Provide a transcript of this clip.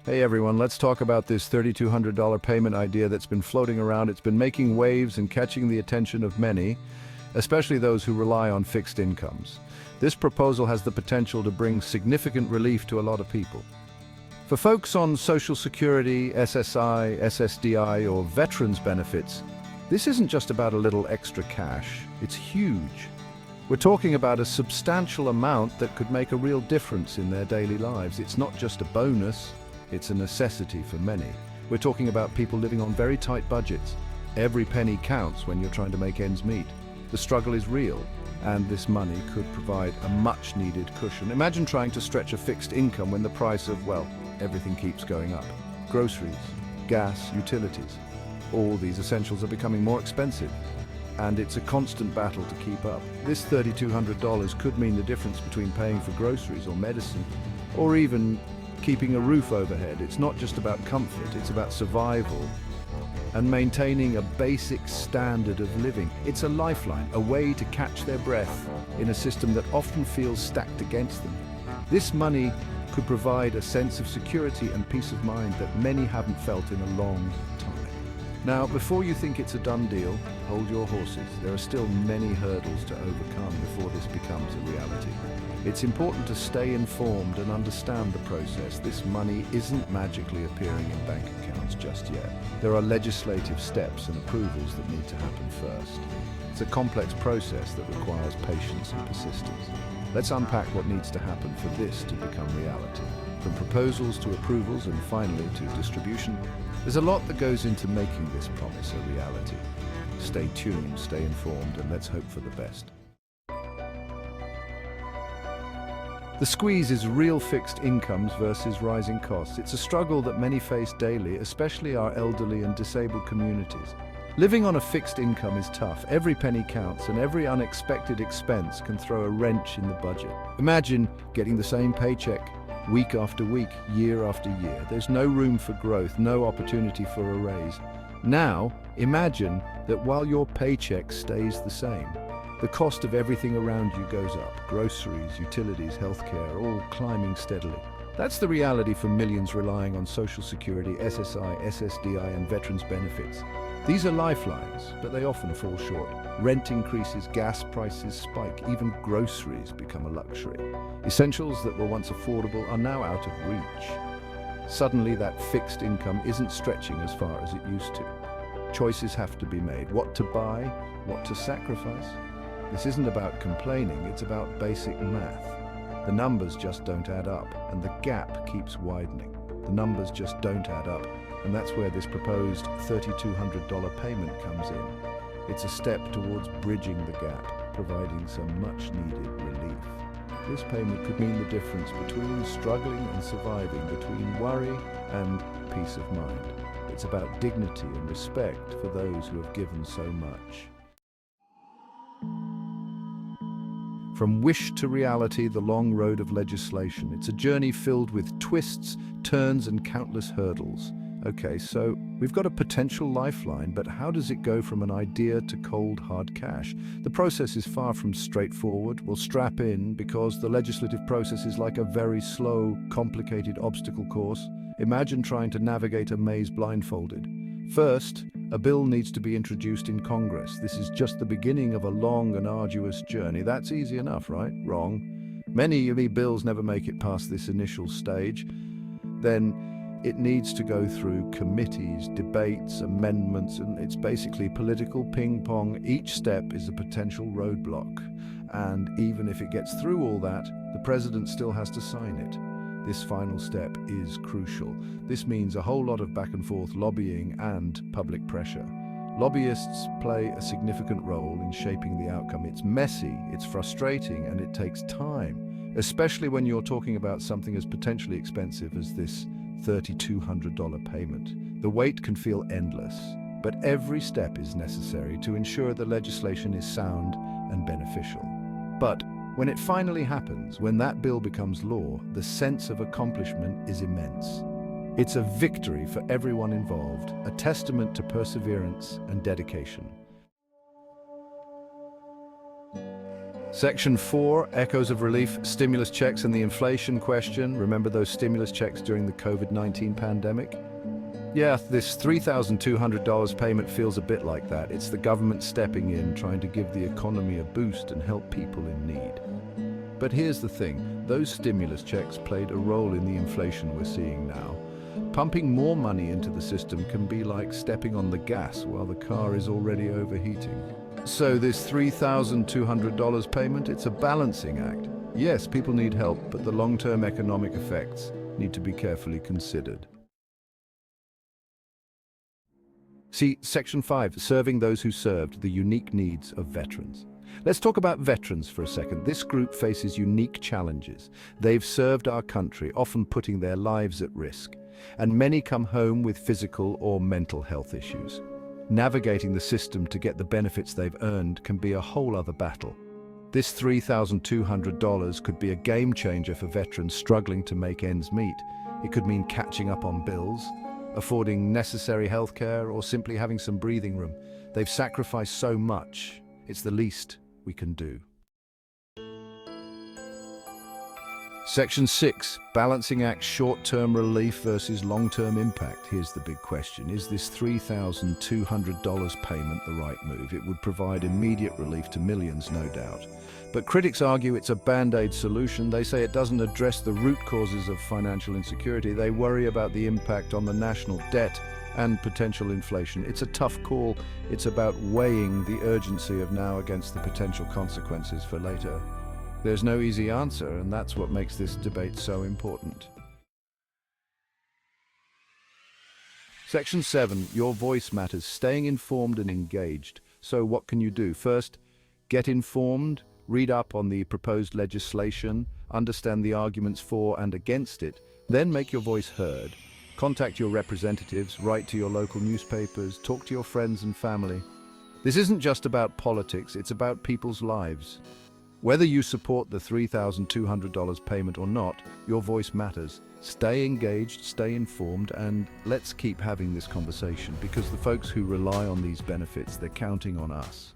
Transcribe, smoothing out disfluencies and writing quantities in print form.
Hey everyone, let's talk about this $3,200 payment idea that's been floating around. It's been making waves and catching the attention of many, especially those who rely on fixed incomes. This proposal has the potential to bring significant relief to a lot of people. For folks on Social Security, SSI, SSDI, or veterans benefits, this isn't just about a little extra cash, it's huge. We're talking about a substantial amount that could make a real difference in their daily lives. It's not just a bonus, it's a necessity for many. We're talking about people living on very tight budgets. Every penny counts when you're trying to make ends meet. The struggle is real, and this money could provide a much-needed cushion. Imagine trying to stretch a fixed income when the price of, well, everything keeps going up. Groceries, gas, utilities. All these essentials are becoming more expensive, and it's a constant battle to keep up. This $3,200 could mean the difference between paying for groceries or medicine, or even keeping a roof overhead. It's not just about comfort, it's about survival and maintaining a basic standard of living. It's a lifeline, a way to catch their breath in a system that often feels stacked against them. This money could provide a sense of security and peace of mind that many haven't felt in a long time. Now, before you think it's a done deal, hold your horses. There are still many hurdles to overcome before this becomes a reality. It's important to stay informed and understand the process. This money isn't magically appearing in bank accounts just yet. There are legislative steps and approvals that need to happen first. It's a complex process that requires patience and persistence. Let's unpack what needs to happen for this to become reality. From proposals to approvals and finally to distribution, there's a lot that goes into making this promise a reality. Stay tuned, stay informed, and let's hope for the best. The squeeze is real fixed incomes versus rising costs. It's a struggle that many face daily, especially our elderly and disabled communities. Living on a fixed income is tough. Every penny counts, and every unexpected expense can throw a wrench in the budget. Imagine getting the same paycheck week after week, year after year. There's no room for growth, no opportunity for a raise. Now, imagine that while your paycheck stays the same, the cost of everything around you goes up. Groceries, utilities, healthcare, all climbing steadily. That's the reality for millions relying on Social Security, SSI, SSDI, and veterans benefits. These are lifelines, but they often fall short. Rent increases, gas prices spike, even groceries become a luxury. Essentials that were once affordable are now out of reach. Suddenly, that fixed income isn't stretching as far as it used to. Choices have to be made. What to buy, what to sacrifice. This isn't about complaining, it's about basic math. The numbers just don't add up, and the gap keeps widening. The numbers just don't add up, and that's where this proposed $3,200 payment comes in. It's a step towards bridging the gap, providing some much-needed relief. This payment could mean the difference between struggling and surviving, between worry and peace of mind. It's about dignity and respect for those who have given so much. From wish to reality, the long road of legislation. It's a journey filled with twists, turns, and countless hurdles. Okay, so we've got a potential lifeline, but how does it go from an idea to cold, hard cash? The process is far from straightforward. We'll strap in because the legislative process is like a very slow, complicated obstacle course. Imagine trying to navigate a maze blindfolded. First, a bill needs to be introduced in Congress. This is just the beginning of a long and arduous journey. That's easy enough, right? Wrong. Many bills never make it past this initial stage. Then it needs to go through committees, debates, amendments, and it's basically political ping-pong. Each step is a potential roadblock. And even if it gets through all that, the president still has to sign it. This final step is crucial. This means a whole lot of back and forth lobbying and public pressure. Lobbyists play a significant role in shaping the outcome. It's messy, it's frustrating, and it takes time, especially when you're talking about something as potentially expensive as this $3,200 payment. The wait can feel endless, but every step is necessary to ensure the legislation is sound and beneficial. But when it finally happens, when that bill becomes law, the sense of accomplishment is immense. It's a victory for everyone involved, a testament to perseverance and dedication. Section 4, echoes of relief, stimulus checks and the inflation question. Remember those stimulus checks during the COVID-19 pandemic? Yeah, this $3,200 payment feels a bit like that. It's the government stepping in, trying to give the economy a boost and help people in need. But here's the thing, those stimulus checks played a role in the inflation we're seeing now. Pumping more money into the system can be like stepping on the gas while the car is already overheating. So this $3,200 payment, it's a balancing act. Yes, people need help, but the long-term economic effects need to be carefully considered. See, Section 5, serving those who served, the unique needs of veterans. Let's talk about veterans for a second. This group faces unique challenges. They've served our country, often putting their lives at risk. And many come home with physical or mental health issues. Navigating the system to get the benefits they've earned can be a whole other battle. This $3,200 could be a game changer for veterans struggling to make ends meet. It could mean catching up on bills, affording necessary healthcare, or simply having some breathing room. They've sacrificed so much, it's the least we can do. Section 6, balancing act short-term relief versus long-term impact. Here's the big question. Is this $3,200 payment the right move? It would provide immediate relief to millions, no doubt. But critics argue it's a band-aid solution. They say it doesn't address the root causes of financial insecurity. They worry about the impact on the national debt and potential inflation. It's a tough call. It's about weighing the urgency of now against the potential consequences for later. There's no easy answer, and that's what makes this debate so important. Section 7, your voice matters, staying informed and engaged. So what can you do? First, get informed, read up on the proposed legislation, understand the arguments for and against it, then make your voice heard. Contact your representatives, write to your local newspapers, talk to your friends and family. This isn't just about politics, it's about people's lives. Whether you support the $3,200 payment or not, your voice matters. Stay engaged, stay informed, and let's keep having this conversation because the folks who rely on these benefits, they're counting on us.